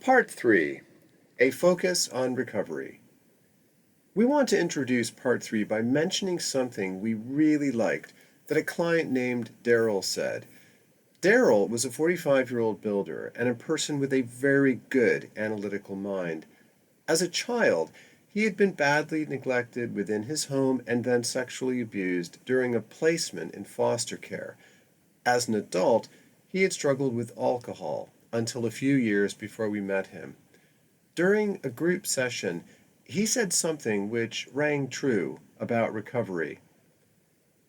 Part 3. A Focus on Recovery. We want to introduce Part 3 by mentioning something we really liked that a client named Daryl said. Daryl was a 45-year-old builder and a person with a very good analytical mind. As a child, he had been badly neglected within his home and then sexually abused during a placement in foster care. As an adult, he had struggled with alcohol until a few years before we met him. During a group session, he said something which rang true about recovery.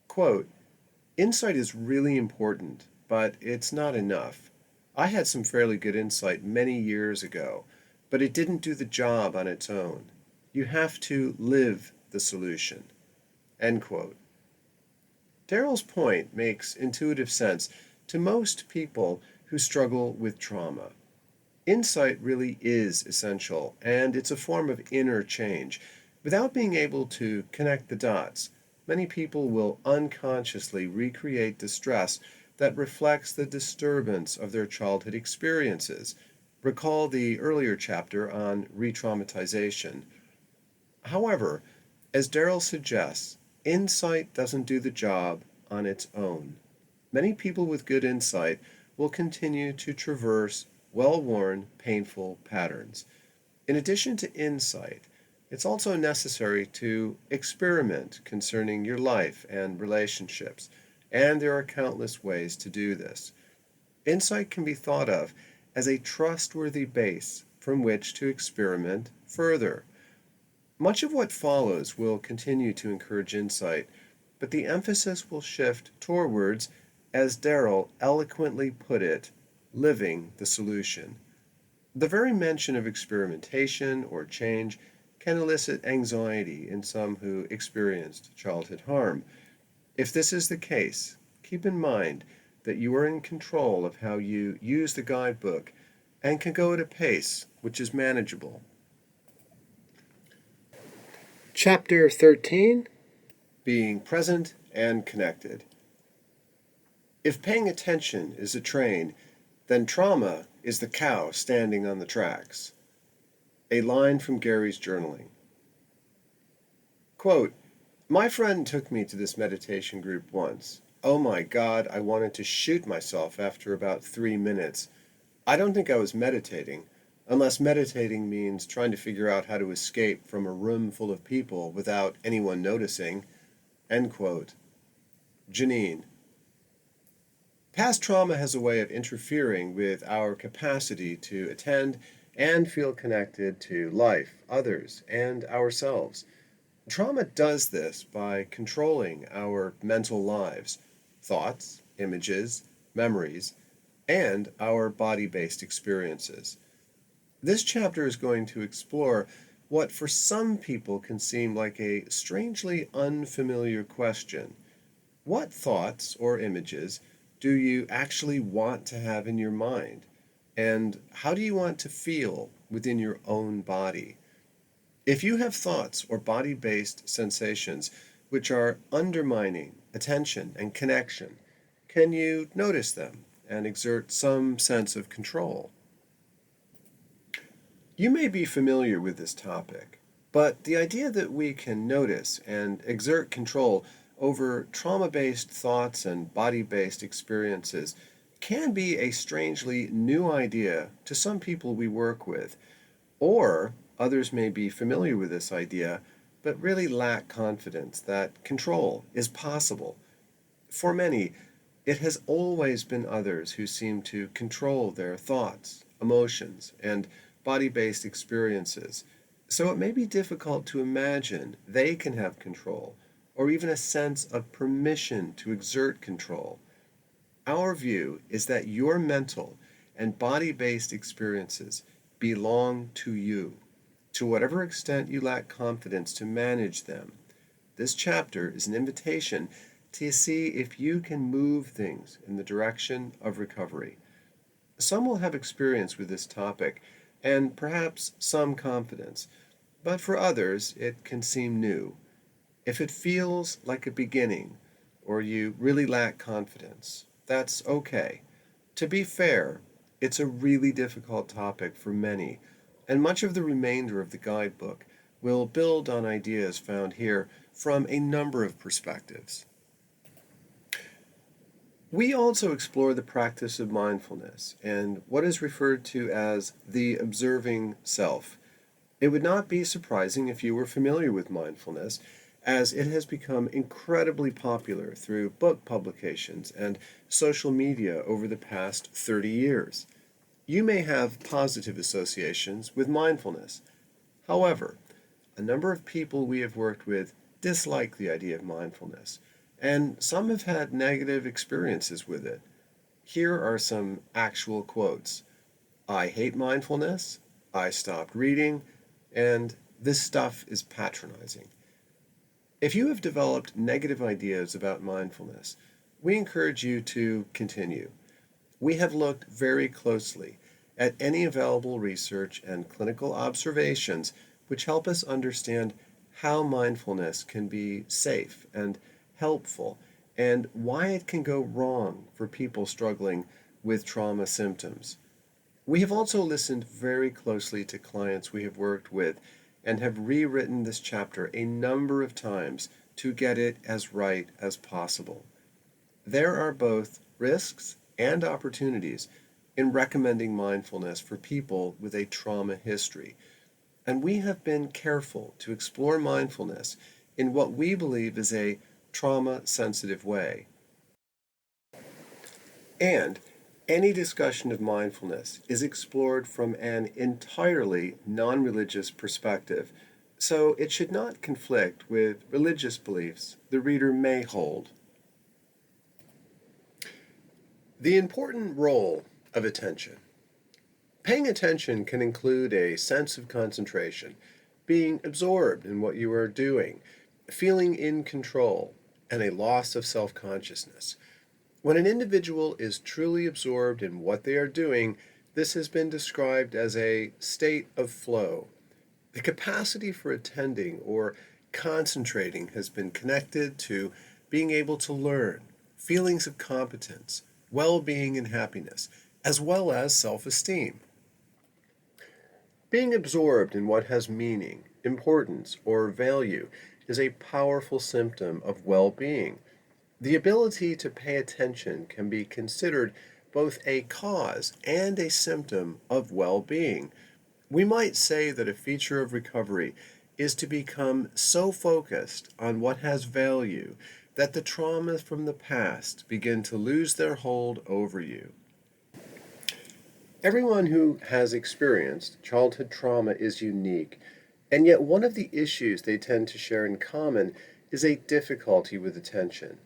Quote, "Insight is really important, but it's not enough. I had some fairly good insight many years ago, but it didn't do the job on its own. You have to live the solution." End quote. Daryl's point makes intuitive sense to most people who struggle with trauma. Insight really is essential, and it's a form of inner change. Without being able to connect the dots, many people will unconsciously recreate distress that reflects the disturbance of their childhood experiences. Recall the earlier chapter on re-traumatization. However, as Daryl suggests, insight doesn't do the job on its own. Many people with good insight will continue to traverse well-worn, painful patterns. In addition to insight, it's also necessary to experiment concerning your life and relationships, and there are countless ways to do this. Insight can be thought of as a trustworthy base from which to experiment further. Much of what follows will continue to encourage insight, but the emphasis will shift towards, as Daryl eloquently put it, living the solution. The very mention of experimentation or change can elicit anxiety in some who experienced childhood harm. If this is the case, keep in mind that you are in control of how you use the guidebook and can go at a pace which is manageable. Chapter 13. Being present and connected. If paying attention is a train, then trauma is the cow standing on the tracks. A line from Gary's journaling. Quote, "My friend took me to this meditation group once. Oh my God, I wanted to shoot myself after about 3 minutes. I don't think I was meditating, unless meditating means trying to figure out how to escape from a room full of people without anyone noticing." End quote. Janine. Past trauma has a way of interfering with our capacity to attend and feel connected to life, others, and ourselves. Trauma does this by controlling our mental lives, thoughts, images, memories, and our body-based experiences. This chapter is going to explore what for some people can seem like a strangely unfamiliar question. What thoughts or images do you actually want to have in your mind? And how do you want to feel within your own body? If you have thoughts or body-based sensations which are undermining attention and connection, can you notice them and exert some sense of control? You may be familiar with this topic, but the idea that we can notice and exert control over trauma-based thoughts and body-based experiences can be a strangely new idea to some people we work with, or others may be familiar with this idea but really lack confidence that control is possible. For many, it has always been others who seem to control their thoughts, emotions, and body-based experiences, so it may be difficult to imagine they can have control or even a sense of permission to exert control. Our view is that your mental and body-based experiences belong to you, to whatever extent you lack confidence to manage them. This chapter is an invitation to see if you can move things in the direction of recovery. Some will have experience with this topic and perhaps some confidence, but for others it can seem new. If it feels like a beginning, or you really lack confidence, that's okay. To be fair, It's a really difficult topic for many, and much of the remainder of the guidebook will build on ideas found here from a number of perspectives. We also explore the practice of mindfulness and what is referred to as the observing self. It would not be surprising if you were familiar with mindfulness, as it has become incredibly popular through book publications and social media over the past 30 years. You may have positive associations with mindfulness. However, a number of people we have worked with dislike the idea of mindfulness, and some have had negative experiences with it. Here are some actual quotes: "I hate mindfulness," "I stopped reading," and "this stuff is patronizing." If you have developed negative ideas about mindfulness, we encourage you to continue. We have looked very closely at any available research and clinical observations which help us understand how mindfulness can be safe and helpful and why it can go wrong for people struggling with trauma symptoms. We have also listened very closely to clients we have worked with and have rewritten this chapter a number of times to get it as right as possible. There are both risks and opportunities in recommending mindfulness for people with a trauma history, and we have been careful to explore mindfulness in what we believe is a trauma-sensitive way. And any discussion of mindfulness is explored from an entirely non-religious perspective, so it should not conflict with religious beliefs the reader may hold. The important role of attention. Paying attention can include a sense of concentration, being absorbed in what you are doing, feeling in control, and a loss of self-consciousness. When an individual is truly absorbed in what they are doing, this has been described as a state of flow. The capacity for attending or concentrating has been connected to being able to learn, feelings of competence, well-being and happiness, as well as self-esteem. Being absorbed in what has meaning, importance, or value is a powerful symptom of well-being. The ability to pay attention can be considered both a cause and a symptom of well-being. We might say that a feature of recovery is to become so focused on what has value that the traumas from the past begin to lose their hold over you. Everyone who has experienced childhood trauma is unique, and yet one of the issues they tend to share in common is a difficulty with attention.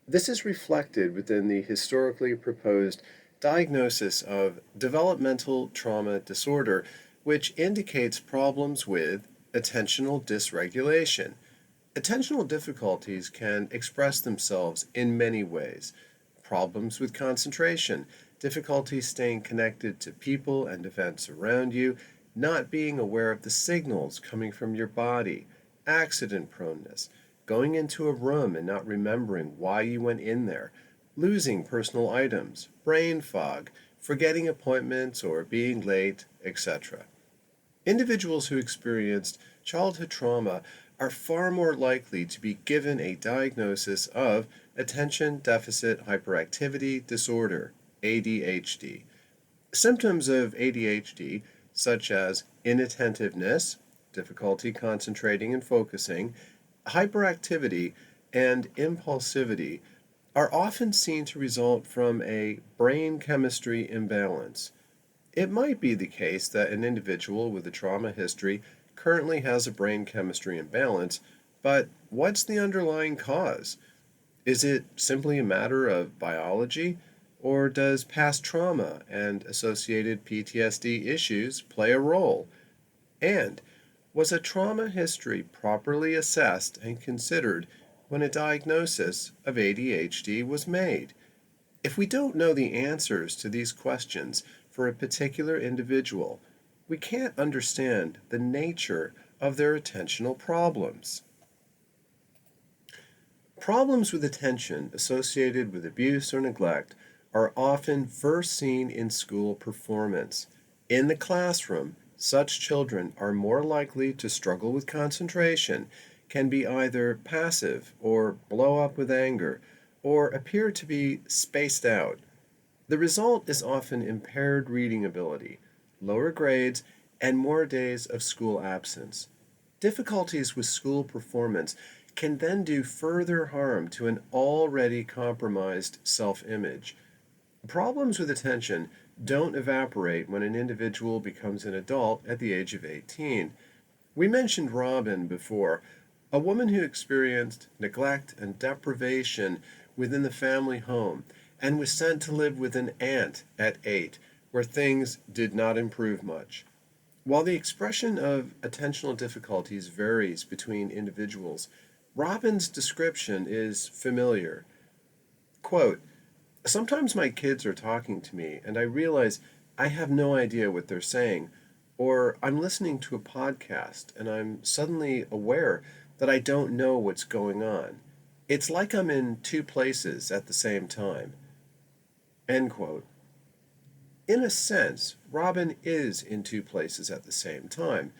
This is reflected within the historically proposed diagnosis of developmental trauma disorder, which indicates problems with attentional dysregulation. Attentional difficulties can express themselves in many ways: problems with concentration, difficulties staying connected to people and events around you, not being aware of the signals coming from your body, accident proneness, going into a room and not remembering why you went in there, losing personal items, brain fog, forgetting appointments or being late, etc. Individuals who experienced childhood trauma are far more likely to be given a diagnosis of attention deficit hyperactivity disorder, ADHD. Symptoms of ADHD, such as inattentiveness, difficulty concentrating and focusing, hyperactivity, and impulsivity, are often seen to result from a brain chemistry imbalance. It might be the case that an individual with a trauma history currently has a brain chemistry imbalance, but what's the underlying cause? Is it simply a matter of biology, or does past trauma and associated PTSD issues play a role? And was a trauma history properly assessed and considered when a diagnosis of ADHD was made? If we don't know the answers to these questions for a particular individual, we can't understand the nature of their attentional problems. Problems with attention associated with abuse or neglect are often first seen in school performance. In the classroom, such children are more likely to struggle with concentration, can be either passive or blow up with anger, or appear to be spaced out. The result is often impaired reading ability, lower grades, and more days of school absence. Difficulties with school performance can then do further harm to an already compromised self image. Problems with attention don't evaporate when an individual becomes an adult at the age of 18. We mentioned Robin before, a woman who experienced neglect and deprivation within the family home and was sent to live with an aunt at 8, where things did not improve much. While the expression of attentional difficulties varies between individuals, Robin's description is familiar. Quote, sometimes my kids are talking to me and I realize I have no idea what they're saying, or I'm listening to a podcast and I'm suddenly aware that I don't know what's going on. It's like I'm in two places at the same time. End quote. In a sense, Robin is in two places at the same time.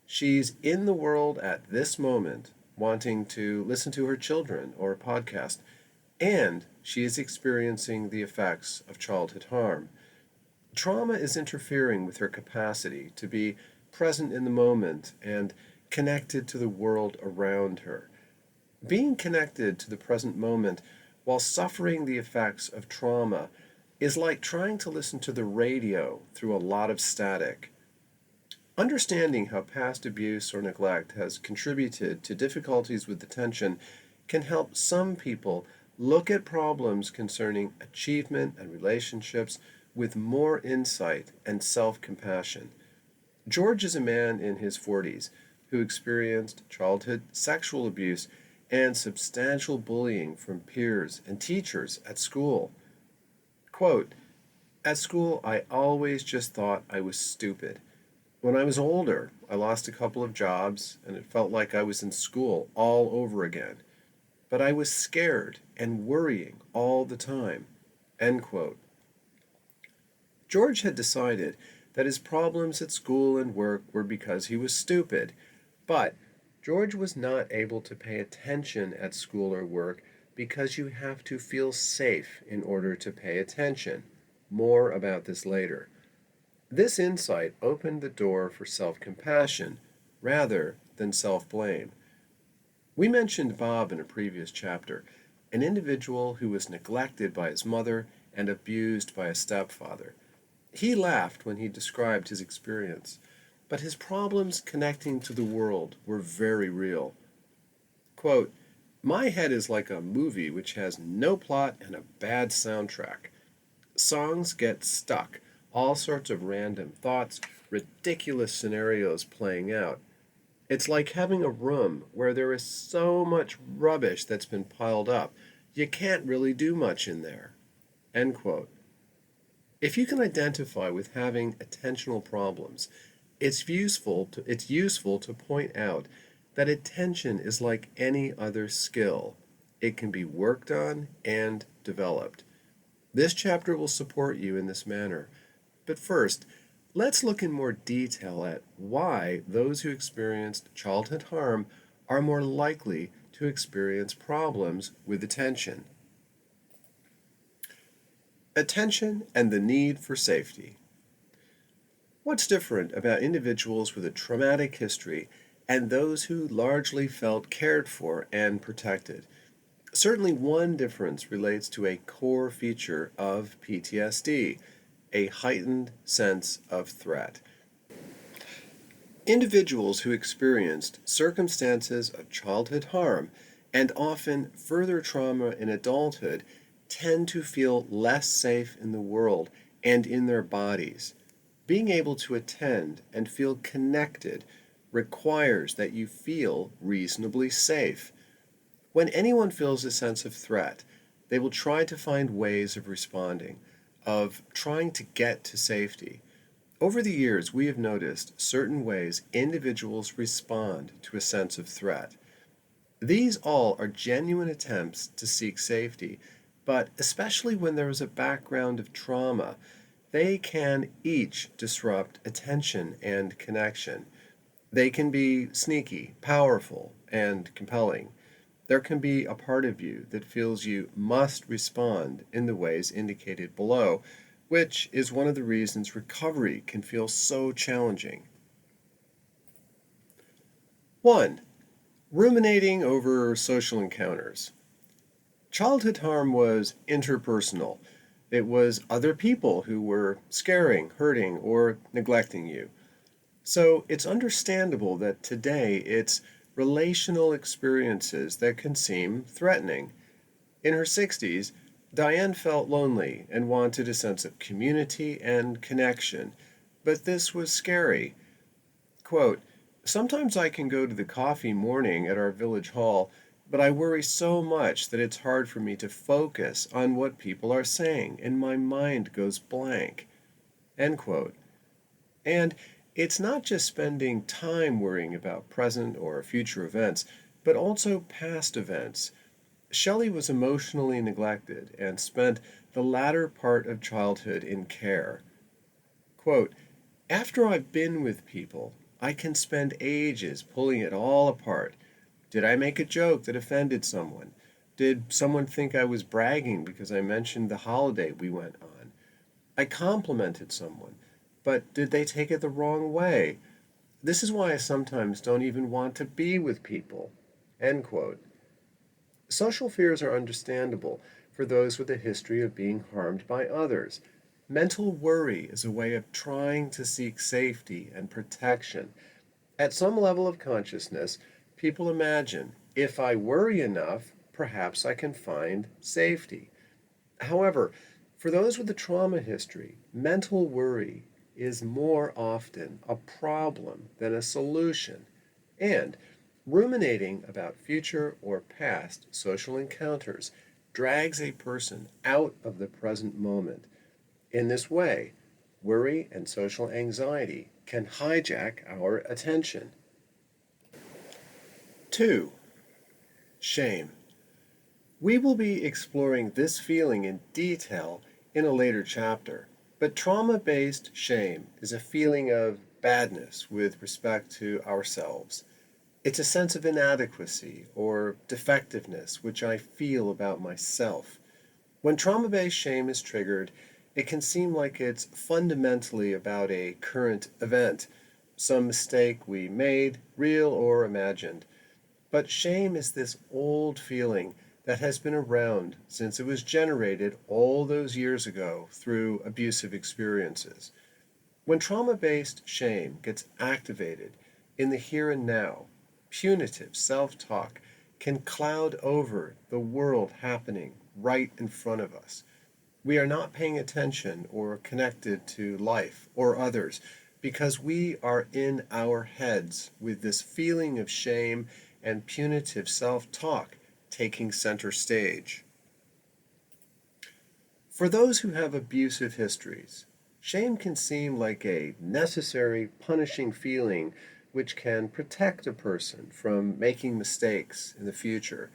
She's in the world at this moment, wanting to listen to her children or a podcast, and she is experiencing the effects of childhood harm. Trauma is interfering with her capacity to be present in the moment and connected to the world around her. Being connected to the present moment while suffering the effects of trauma is like trying to listen to the radio through a lot of static. Understanding how past abuse or neglect has contributed to difficulties with attention can help some people look at problems concerning achievement and relationships with more insight and self-compassion. George is a man in his 40s who experienced childhood sexual abuse and substantial bullying from peers and teachers at school. Quote, at school, I always just thought I was stupid. When I was older, I lost a couple of jobs and it felt like I was in school all over again. But I was scared and worrying all the time. End quote. George had decided that his problems at school and work were because he was stupid, but George was not able to pay attention at school or work because you have to feel safe in order to pay attention. More about this later. This insight opened the door for self-compassion rather than self-blame. We mentioned Bob in a previous chapter, an individual who was neglected by his mother and abused by a stepfather. He laughed when he described his experience, but his problems connecting to the world were very real. Quote, my head is like a movie which has no plot and a bad soundtrack. Songs get stuck, all sorts of random thoughts, ridiculous scenarios playing out. It's like having a room where there is so much rubbish that's been piled up, you can't really do much in there. End quote. If you can identify with having attentional problems, it's useful to point out that attention is like any other skill. It can be worked on and developed. This chapter will support you in this manner. But first, let's look in more detail at why those who experienced childhood harm are more likely to experience problems with attention. Attention and the need for safety. What's different about individuals with a traumatic history and those who largely felt cared for and protected? Certainly one difference relates to a core feature of PTSD, a heightened sense of threat. Individuals who experienced circumstances of childhood harm and often further trauma in adulthood tend to feel less safe in the world and in their bodies. Being able to attend and feel connected requires that you feel reasonably safe. When anyone feels a sense of threat, they will try to find ways of responding, of trying to get to safety. Over the years, we have noticed certain ways individuals respond to a sense of threat. These all are genuine attempts to seek safety, but especially when there is a background of trauma, they can each disrupt attention and connection. They can be sneaky, powerful, and compelling. There can be a part of you that feels you must respond in the ways indicated below, which is one of the reasons recovery can feel so challenging. 1. Ruminating over social encounters. Childhood harm was interpersonal. It was other people who were scaring, hurting, or neglecting you. So it's understandable that today it's relational experiences that can seem threatening. In her 60s, Diane felt lonely and wanted a sense of community and connection, but this was scary. Quote, "Sometimes I can go to the coffee morning at our village hall, but I worry so much that it's hard for me to focus on what people are saying, and my mind goes blank." End quote. And it's not just spending time worrying about present or future events, but also past events. Shelley was emotionally neglected and spent the latter part of childhood in care. Quote, "After I've been with people, I can spend ages pulling it all apart. Did I make a joke that offended someone? Did someone think I was bragging because I mentioned the holiday we went on? I complimented someone, but did they take it the wrong way? This is why I sometimes don't even want to be with people." End quote. Social fears are understandable for those with a history of being harmed by others. Mental worry is a way of trying to seek safety and protection. At some level of consciousness, people imagine, if I worry enough, perhaps I can find safety. However, for those with a trauma history, mental worry is more often a problem than a solution. And ruminating about future or past social encounters drags a person out of the present moment. In this way, worry and social anxiety can hijack our attention. 2. Shame. We will be exploring this feeling in detail in a later chapter, but trauma-based shame is a feeling of badness with respect to ourselves. It's a sense of inadequacy or defectiveness which I feel about myself. When trauma-based shame is triggered, it can seem like it's fundamentally about a current event, some mistake we made, real or imagined. But shame is this old feeling that has been around since it was generated all those years ago through abusive experiences. When trauma-based shame gets activated in the here and now, punitive self-talk can cloud over the world happening right in front of us. We are not paying attention or connected to life or others because we are in our heads with this feeling of shame and punitive self-talk taking center stage. For those who have abusive histories, shame can seem like a necessary, punishing feeling which can protect a person from making mistakes in the future.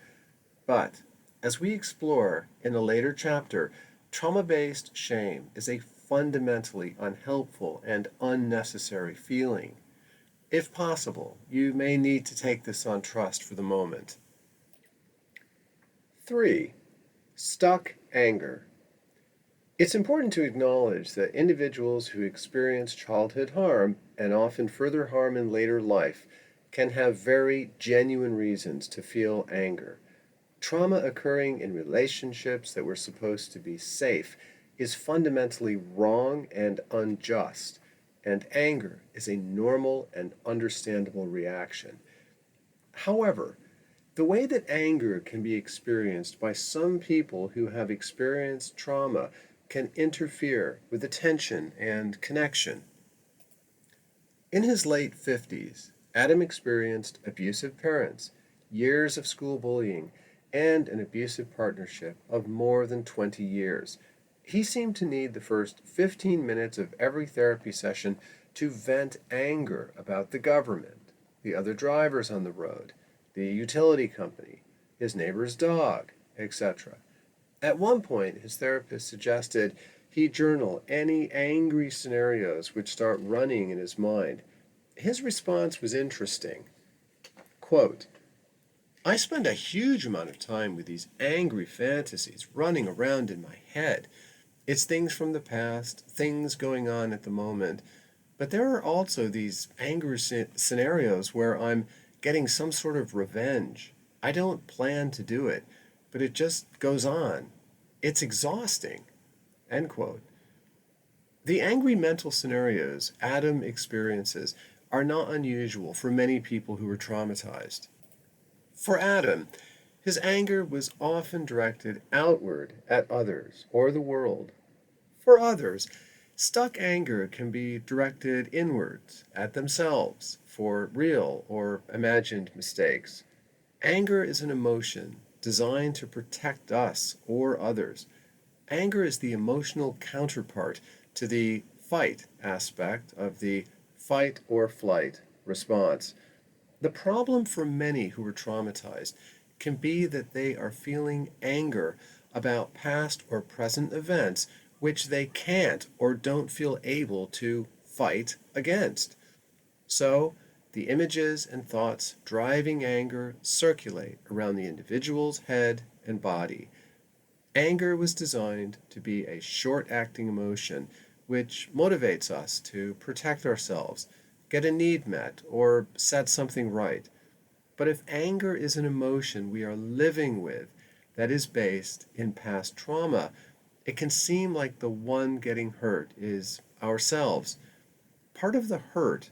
But, as we explore in a later chapter, trauma-based shame is a fundamentally unhelpful and unnecessary feeling. If possible, you may need to take this on trust for the moment. 3. Stuck anger. It's important to acknowledge that individuals who experience childhood harm, and often further harm in later life, can have very genuine reasons to feel anger. Trauma occurring in relationships that were supposed to be safe is fundamentally wrong and unjust, and anger is a normal and understandable reaction. However, the way that anger can be experienced by some people who have experienced trauma can interfere with attention and connection. In his late 50s, Adam experienced abusive parents, years of school bullying, and an abusive partnership of more than 20 years. He seemed to need the first 15 minutes of every therapy session to vent anger about the government, the other drivers on the road, the utility company, his neighbor's dog, etc. At one point, his therapist suggested he journal any angry scenarios which start running in his mind. His response was interesting. Quote, I spend a huge amount of time with these angry fantasies running around in my head. It's things from the past, things going on at the moment, but there are also these angry scenarios where I'm getting some sort of revenge. I don't plan to do it, but it just goes on. It's exhausting. End quote. The angry mental scenarios Adam experiences are not unusual for many people who are traumatized. For Adam, his anger was often directed outward at others or the world. For others, stuck anger can be directed inwards at themselves for real or imagined mistakes. Anger is an emotion designed to protect us or others. Anger is the emotional counterpart to the fight aspect of the fight or flight response. The problem for many who are traumatized can be that they are feeling anger about past or present events which they can't or don't feel able to fight against. So, the images and thoughts driving anger circulate around the individual's head and body. Anger was designed to be a short acting emotion which motivates us to protect ourselves, get a need met, or set something right. But if anger is an emotion we are living with that is based in past trauma, it can seem like the one getting hurt is ourselves. Part of the hurt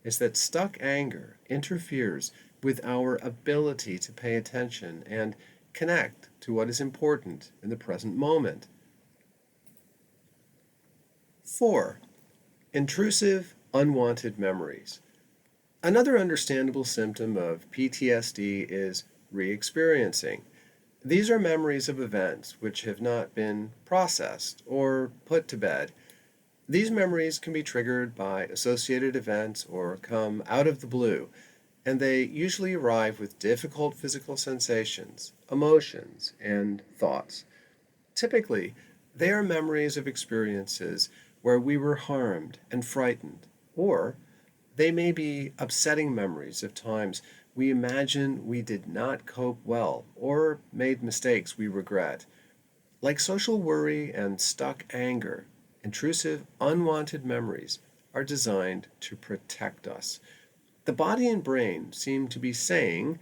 is that stuck anger interferes with our ability to pay attention and connect to what is important in the present moment. 4. Intrusive, unwanted memories. Another understandable symptom of PTSD is re-experiencing. These are memories of events which have not been processed or put to bed. These memories can be triggered by associated events or come out of the blue, and they usually arrive with difficult physical sensations, emotions, and thoughts. Typically, they are memories of experiences where we were harmed and frightened, or they may be upsetting memories of times we imagine we did not cope well or made mistakes we regret. Like social worry and stuck anger, intrusive, unwanted memories are designed to protect us. The body and brain seem to be saying,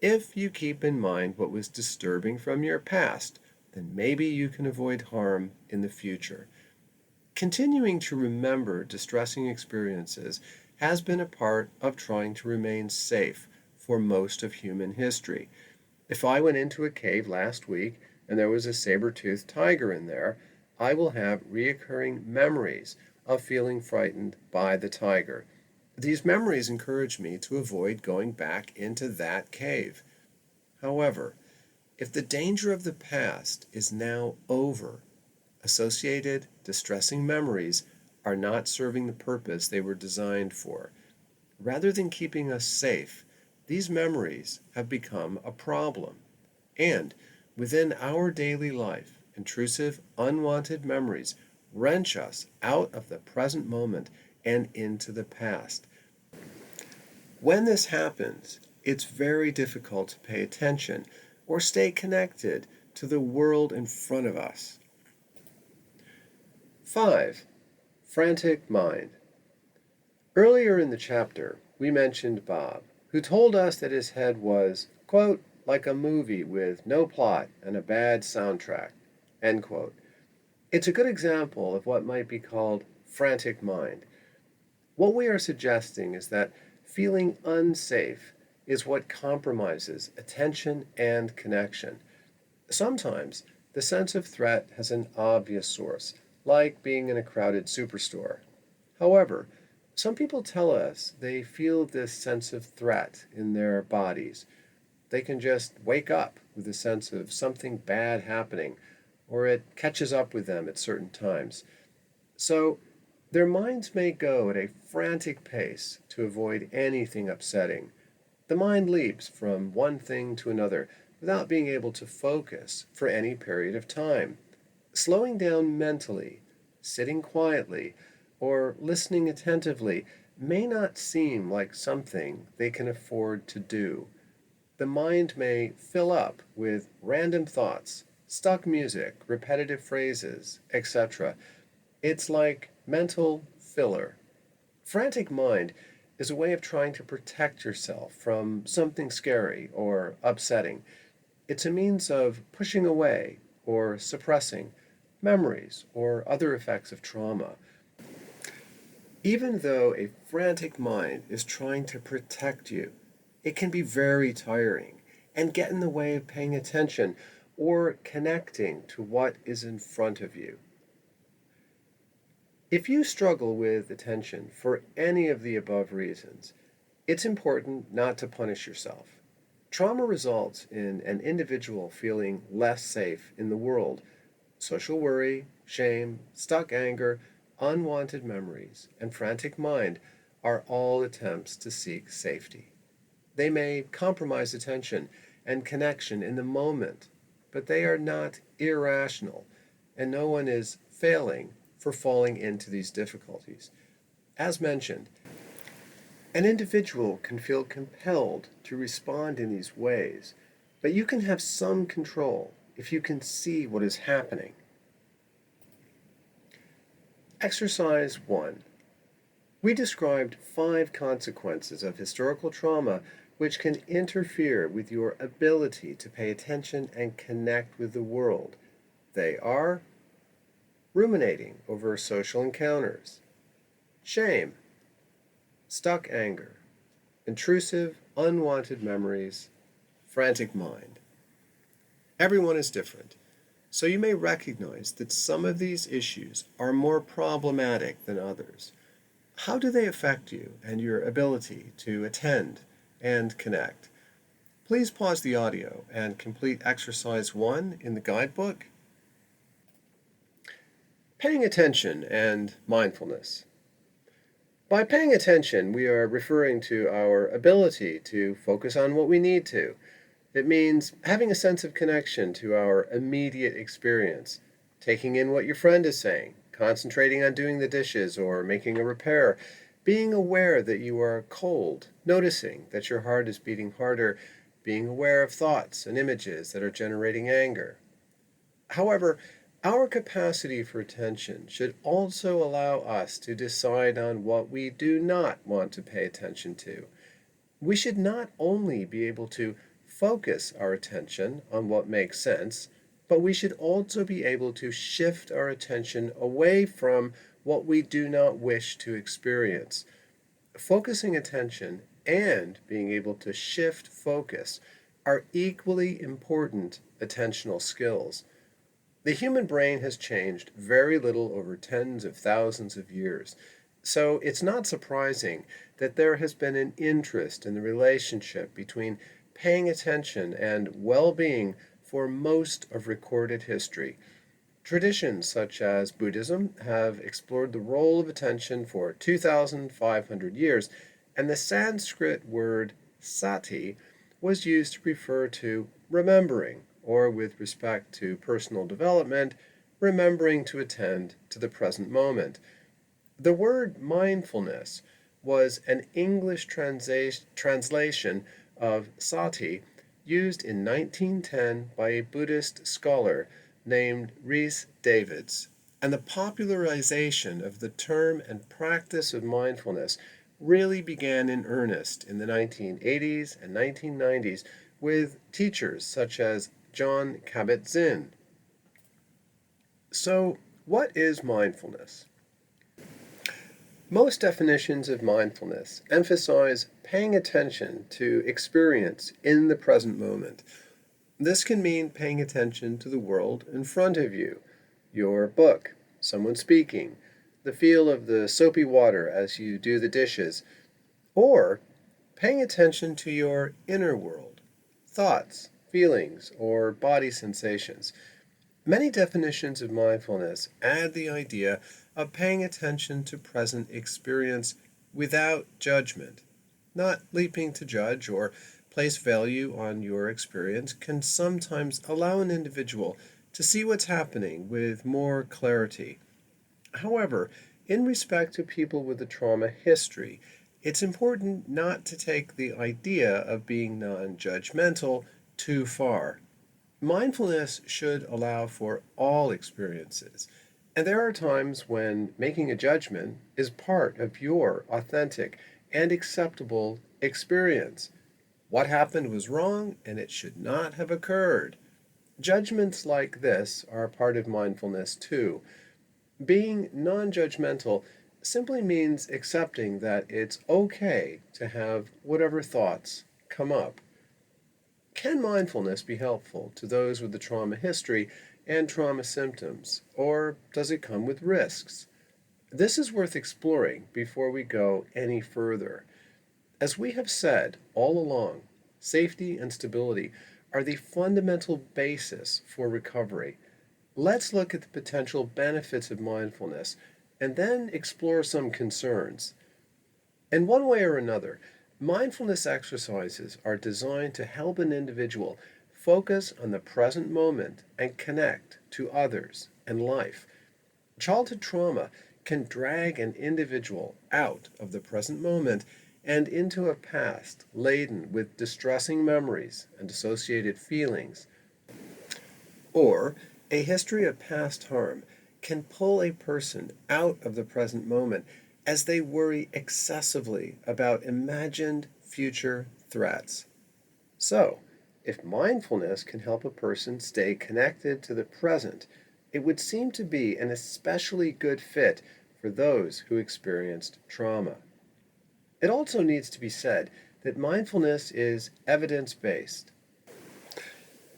if you keep in mind what was disturbing from your past, then maybe you can avoid harm in the future. Continuing to remember distressing experiences has been a part of trying to remain safe for most of human history. If I went into a cave last week and there was a saber-toothed tiger in there, I will have reoccurring memories of feeling frightened by the tiger. These memories encourage me to avoid going back into that cave. However, if the danger of the past is now over, associated distressing memories are not serving the purpose they were designed for. Rather than keeping us safe, these memories have become a problem. And within our daily life, intrusive, unwanted memories wrench us out of the present moment and into the past. When this happens, it's very difficult to pay attention or stay connected to the world in front of us. 5. Frantic mind. Earlier in the chapter, we mentioned Bob, who told us that his head was, quote, like a movie with no plot and a bad soundtrack, end quote. It's a good example of what might be called frantic mind. What we are suggesting is that feeling unsafe is what compromises attention and connection. Sometimes the sense of threat has an obvious source, like being in a crowded superstore. However, some people tell us they feel this sense of threat in their bodies. They can just wake up with a sense of something bad happening, or it catches up with them at certain times. So, their minds may go at a frantic pace to avoid anything upsetting. The mind leaps from one thing to another, without being able to focus for any period of time. Slowing down mentally, sitting quietly, or listening attentively may not seem like something they can afford to do. The mind may fill up with random thoughts, stuck music, repetitive phrases, etc. It's like mental filler. Frantic mind is a way of trying to protect yourself from something scary or upsetting. It's a means of pushing away or suppressing memories or other effects of trauma. Even though a frantic mind is trying to protect you, it can be very tiring and get in the way of paying attention or connecting to what is in front of you. If you struggle with attention for any of the above reasons, it's important not to punish yourself. Trauma results in an individual feeling less safe in the world. Social worry, shame, stuck anger, unwanted memories, and frantic mind are all attempts to seek safety. They may compromise attention and connection in the moment, but they are not irrational, and no one is failing for falling into these difficulties. As mentioned, an individual can feel compelled to respond in these ways, but you can have some control if you can see what is happening. Exercise 1. We described 5 consequences of historical trauma which can interfere with your ability to pay attention and connect with the world. They are ruminating over social encounters, shame, stuck anger, intrusive, unwanted memories, frantic mind. Everyone is different, so you may recognize that some of these issues are more problematic than others. How do they affect you and your ability to attend and connect? Please pause the audio and complete exercise 1 in the guidebook. Paying attention and mindfulness. By paying attention, we are referring to our ability to focus on what we need to. It means having a sense of connection to our immediate experience, taking in what your friend is saying, concentrating on doing the dishes or making a repair, being aware that you are cold, noticing that your heart is beating harder, being aware of thoughts and images that are generating anger. However, our capacity for attention should also allow us to decide on what we do not want to pay attention to. We should not only be able to focus our attention on what makes sense, but we should also be able to shift our attention away from what we do not wish to experience. Focusing attention and being able to shift focus are equally important attentional skills. The human brain has changed very little over tens of thousands of years, so it's not surprising that there has been an interest in the relationship between paying attention and well-being for most of recorded history. Traditions such as Buddhism have explored the role of attention for 2,500 years, and the Sanskrit word sati was used to refer to remembering, or with respect to personal development, remembering to attend to the present moment. The word mindfulness was an English translation of sati used in 1910 by a Buddhist scholar named Rhys Davids, and the popularization of the term and practice of mindfulness really began in earnest in the 1980s and 1990s with teachers such as Jon Kabat-Zinn. So, what is mindfulness? Most definitions of mindfulness emphasize paying attention to experience in the present moment. This can mean paying attention to the world in front of you, your book, someone speaking, the feel of the soapy water as you do the dishes, or paying attention to your inner world, thoughts, feelings, or body sensations. Many definitions of mindfulness add the idea of paying attention to present experience without judgment, not leaping to judge or place value on your experience can sometimes allow an individual to see what's happening with more clarity. However, in respect to people with a trauma history, it's important not to take the idea of being non judgmental too far. Mindfulness should allow for all experiences, and there are times when making a judgment is part of your authentic and acceptable experience. What happened was wrong and it should not have occurred. Judgments like this are part of mindfulness too. Being non judgmental simply means accepting that it's okay to have whatever thoughts come up. Can mindfulness be helpful to those with a trauma history and trauma symptoms, or does it come with risks? This is worth exploring before we go any further. As we have said all along, safety and stability are the fundamental basis for recovery. Let's look at the potential benefits of mindfulness and then explore some concerns. In one way or another, mindfulness exercises are designed to help an individual focus on the present moment and connect to others and life. Childhood trauma can drag an individual out of the present moment and into a past laden with distressing memories and associated feelings. Or a history of past harm can pull a person out of the present moment as they worry excessively about imagined future threats. So, if mindfulness can help a person stay connected to the present, it would seem to be an especially good fit for those who experienced trauma. It also needs to be said that mindfulness is evidence-based,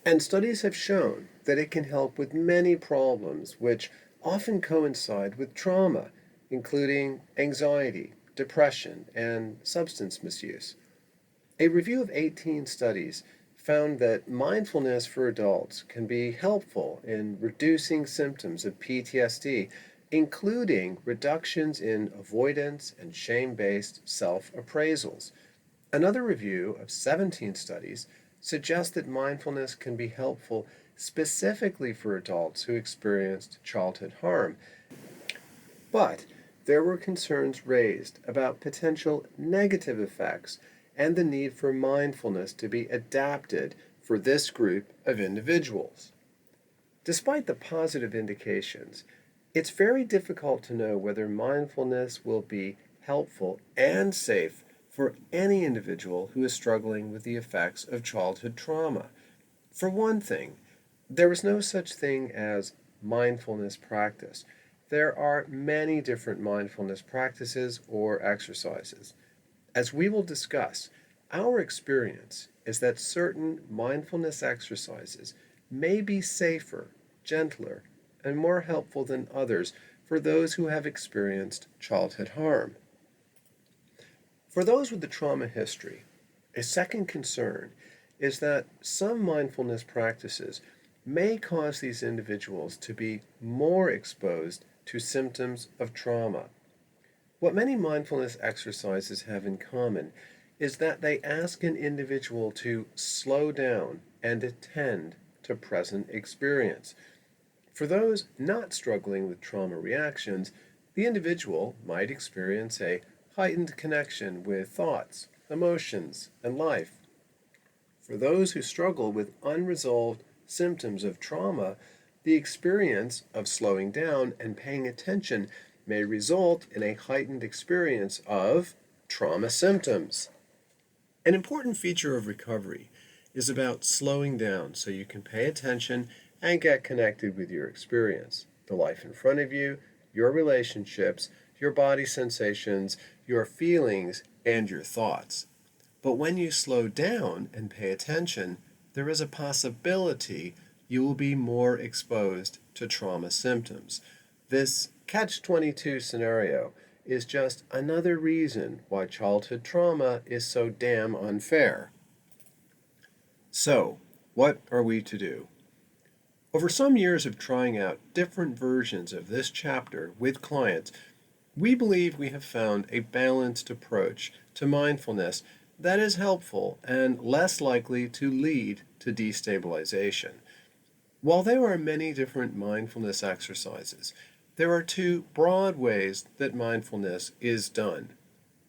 and studies have shown that it can help with many problems which often coincide with trauma, including anxiety, depression, and substance misuse. A review of 18 studies found that mindfulness for adults can be helpful in reducing symptoms of PTSD, including reductions in avoidance and shame-based self-appraisals. Another review of 17 studies suggests that mindfulness can be helpful specifically for adults who experienced childhood harm. But there were concerns raised about potential negative effects and the need for mindfulness to be adapted for this group of individuals. Despite the positive indications, it's very difficult to know whether mindfulness will be helpful and safe for any individual who is struggling with the effects of childhood trauma. For one thing, there is no such thing as mindfulness practice. There are many different mindfulness practices or exercises. As we will discuss, our experience is that certain mindfulness exercises may be safer, gentler, and more helpful than others for those who have experienced childhood harm. For those with a trauma history, a second concern is that some mindfulness practices may cause these individuals to be more exposed to symptoms of trauma. What many mindfulness exercises have in common is that they ask an individual to slow down and attend to present experience. For those not struggling with trauma reactions, the individual might experience a heightened connection with thoughts, emotions, and life. For those who struggle with unresolved symptoms of trauma, the experience of slowing down and paying attention may result in a heightened experience of trauma symptoms. An important feature of recovery is about slowing down so you can pay attention and get connected with your experience, the life in front of you, your relationships, your body sensations, your feelings, and your thoughts. But when you slow down and pay attention, there is a possibility you will be more exposed to trauma symptoms. This catch-22 scenario is just another reason why childhood trauma is so damn unfair. So, what are we to do? Over some years of trying out different versions of this chapter with clients, we believe we have found a balanced approach to mindfulness that is helpful and less likely to lead to destabilization. While there are many different mindfulness exercises, there are two broad ways that mindfulness is done.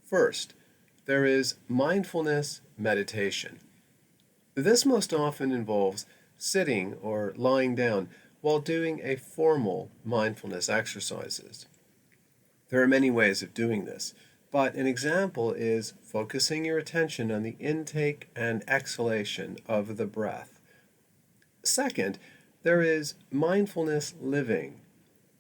First, there is mindfulness meditation. This most often involves sitting or lying down while doing a formal mindfulness exercises. There are many ways of doing this, but an example is focusing your attention on the intake and exhalation of the breath. Second, there is mindfulness living.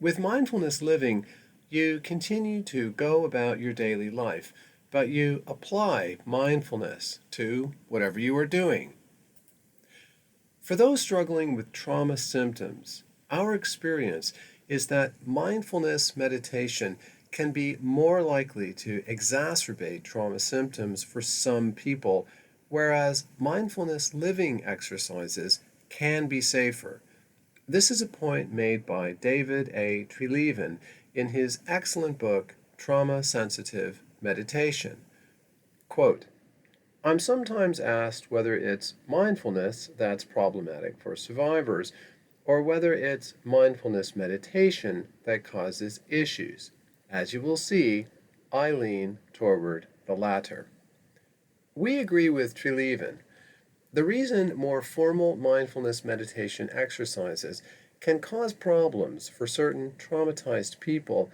With mindfulness living, you continue to go about your daily life, but you apply mindfulness to whatever you are doing. For those struggling with trauma symptoms, our experience is that mindfulness meditation can be more likely to exacerbate trauma symptoms for some people, whereas mindfulness living exercises can be safer. This is a point made by David A. Treleaven in his excellent book, Trauma Sensitive Meditation. Quote, I'm sometimes asked whether it's mindfulness that's problematic for survivors, or whether it's mindfulness meditation that causes issues. As you will see, I lean toward the latter. We agree with Treleaven. The reason more formal mindfulness meditation exercises can cause problems for certain traumatized people